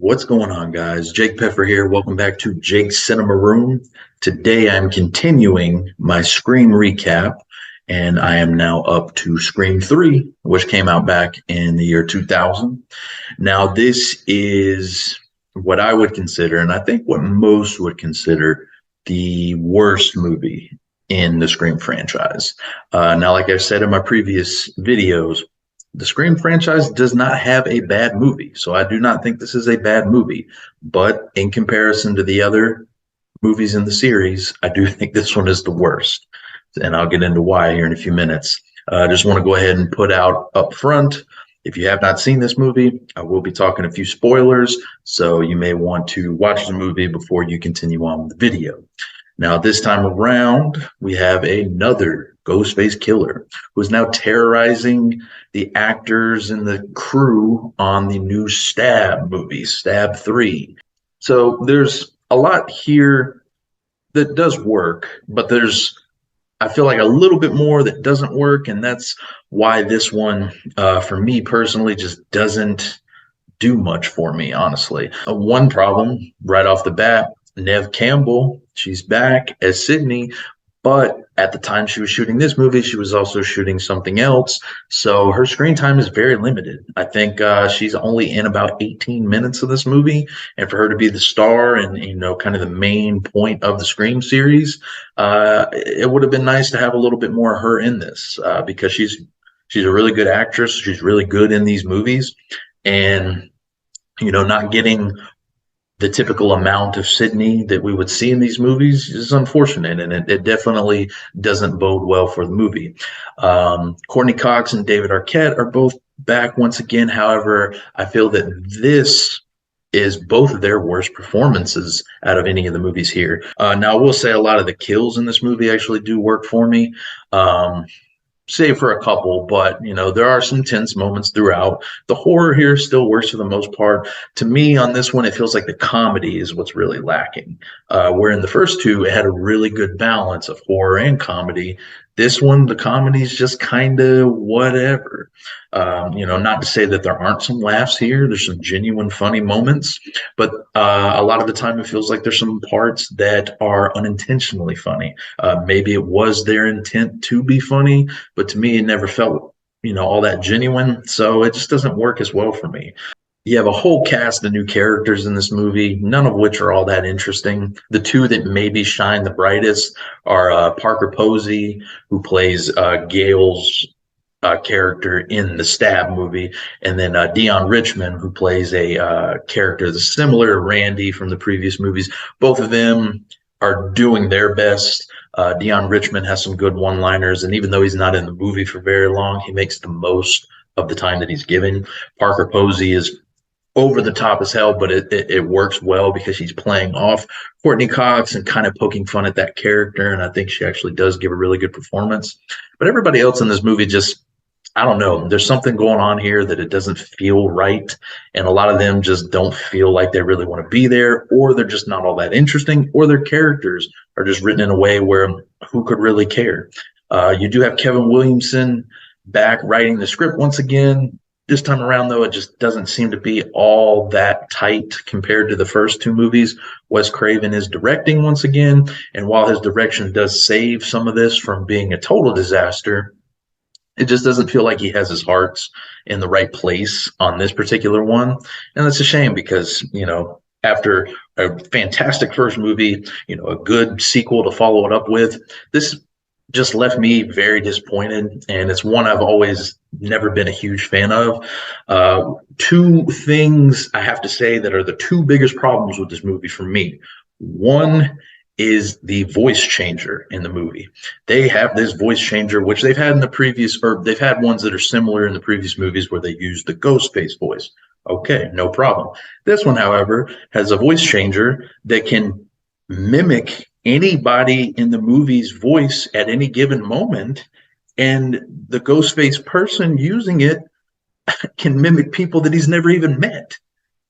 What's going on, guys? Jake Peffer here. Welcome back to Jake's Cinema Room. Today I'm continuing my Scream recap, and I am now up to Scream 3, which came out back in the year 2000. Now, this is what I would consider, and I think what most would consider, the worst movie in the Scream franchise. Now, like I've said in my previous videos, the Scream franchise does not have a bad movie, so I do not think this is a bad movie. But in comparison to the other movies in the series, I do think this one is the worst, and I'll get into why here in a few minutes. I just want to go ahead and put out up front, if you have not seen this movie, I will be talking a few spoilers, so you may want to watch the movie before you continue on with the video. Now, this time around, we have another Ghostface killer who is now terrorizing the actors and the crew on the new Stab movie, Stab 3. So there's a lot here that does work, but I feel like a little bit more that doesn't work, and that's why this one, for me personally, just doesn't do much for me, honestly. One problem right off the bat, Neve Campbell, she's back as Sydney, but at the time she was shooting this movie, she was also shooting something else. So her screen time is very limited. I think she's only in about 18 minutes of this movie. And for her to be the star and, kind of the main point of the Scream series, it would have been nice to have a little bit more of her in this because she's a really good actress. She's really good in these movies. And, not getting the typical amount of Sydney that we would see in these movies is unfortunate, and it definitely doesn't bode well for the movie. Courtney Cox and David Arquette are both back once again. However, I feel that this is both of their worst performances out of any of the movies here. Now, I will say a lot of the kills in this movie actually do work for me. Save for a couple, but there are some tense moments throughout. The horror here still works for the most part. To me, on this one, it feels like the comedy is what's really lacking. Where in the first two, it had a really good balance of horror and comedy. This one, the comedy is just kind of whatever. Not to say that there aren't some laughs here. There's some genuine funny moments, but a lot of the time it feels like there's some parts that are unintentionally funny. Maybe it was their intent to be funny, but to me, it never felt, all that genuine. So it just doesn't work as well for me. You have a whole cast of new characters in this movie, none of which are all that interesting. The two that maybe shine the brightest are Parker Posey, who plays Gail's character in the Stab movie, and then Dion Richmond, who plays a character that's similar to Randy from the previous movies. Both of them are doing their best. Dion Richmond has some good one-liners, and even though he's not in the movie for very long, he makes the most of the time that he's given. Parker Posey is over the top as hell, but it works well because she's playing off Courtney Cox and kind of poking fun at that character, and I think she actually does give a really good performance. But everybody else in this movie just, I don't know, there's something going on here that it doesn't feel right, and a lot of them just don't feel like they really want to be there, or they're just not all that interesting, or their characters are just written in a way where who could really care? You do have Kevin Williamson back writing the script once again. This time around, though, it just doesn't seem to be all that tight compared to the first two movies. Wes Craven is directing once again, and while his direction does save some of this from being a total disaster, it just doesn't feel like he has his hearts in the right place on this particular one. And that's a shame because, after a fantastic first movie, a good sequel to follow it up with, this just left me very disappointed, and it's one I've always never been a huge fan of. Two things I have to say that are the two biggest problems with this movie for me. One is the voice changer in the movie. They have this voice changer, which they've had in the previous, or they've had ones that are similar in the previous movies where they use the Ghostface voice. Okay, no problem. This one, however, has a voice changer that can mimic anybody in the movie's voice at any given moment, and the Ghostface person using it can mimic people that he's never even met.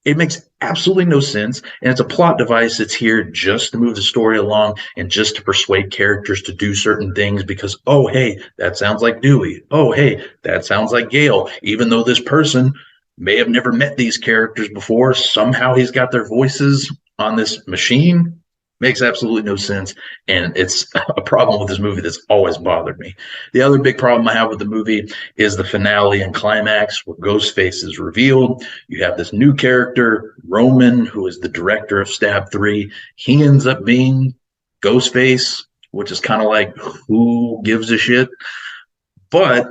It makes absolutely no sense, and it's a plot device that's here just to move the story along and just to persuade characters to do certain things because, oh, hey, that sounds like Dewey. Oh, hey, that sounds like Gail, even though this person may have never met these characters before. Somehow he's got their voices on this machine. Makes absolutely no sense. And it's a problem with this movie that's always bothered me. The other big problem I have with the movie is the finale and climax where Ghostface is revealed. You have this new character, Roman, who is the director of Stab 3. He ends up being Ghostface, which is kind of like, who gives a shit? But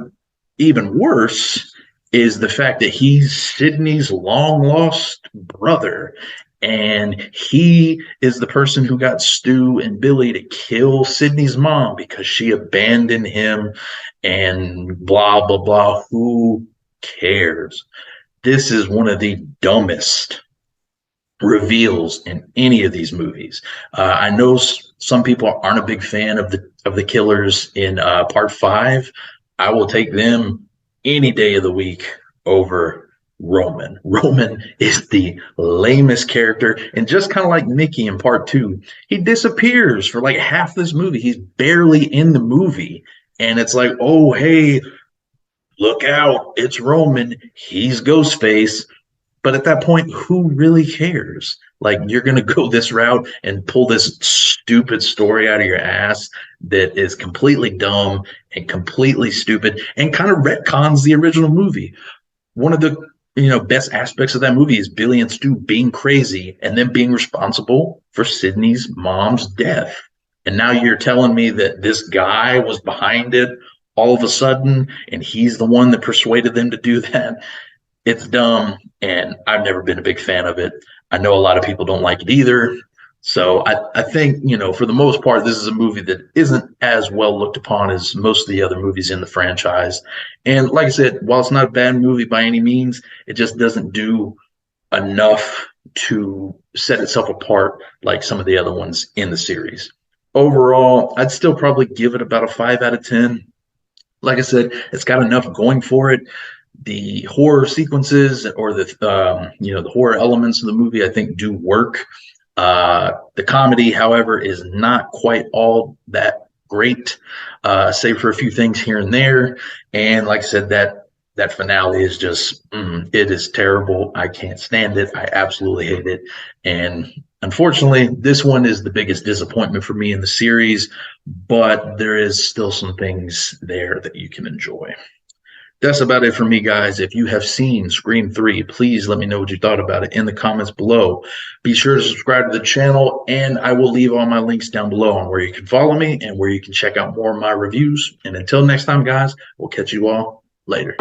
even worse is the fact that he's Sydney's long lost brother. And he is the person who got Stu and Billy to kill Sydney's mom because she abandoned him and blah, blah, blah. Who cares? This is one of the dumbest reveals in any of these movies. I know some people aren't a big fan of the killers in part 5. I will take them any day of the week over Roman. Roman is the lamest character, and just kind of like Mickey in part 2, he disappears for like half this movie. He's barely in the movie, and it's like, oh hey, look out, it's Roman, he's Ghostface. But at that point, who really cares? Like, you're going to go this route and pull this stupid story out of your ass that is completely dumb and completely stupid and kind of retcons the original movie. One of the best aspects of that movie is Billy and Stu being crazy and then being responsible for Sydney's mom's death. And now you're telling me that this guy was behind it all of a sudden and he's the one that persuaded them to do that. It's dumb, and I've never been a big fan of it. I know a lot of people don't like it either. So I think, for the most part, this is a movie that isn't as well looked upon as most of the other movies in the franchise. And like I said, while it's not a bad movie by any means, it just doesn't do enough to set itself apart like some of the other ones in the series. Overall, I'd still probably give it about a 5 out of 10. Like I said, it's got enough going for it. The horror sequences or the horror elements of the movie, I think, do work. The comedy, however, is not quite all that great, save for a few things here and there. And like I said, that finale is just it is terrible. I can't stand it. I absolutely hate it. And unfortunately, this one is the biggest disappointment for me in the series, but there is still some things there that you can enjoy. That's about it for me, guys. If you have seen Scream 3, please let me know what you thought about it in the comments below. Be sure to subscribe to the channel, and I will leave all my links down below on where you can follow me and where you can check out more of my reviews. And until next time, guys, we'll catch you all later.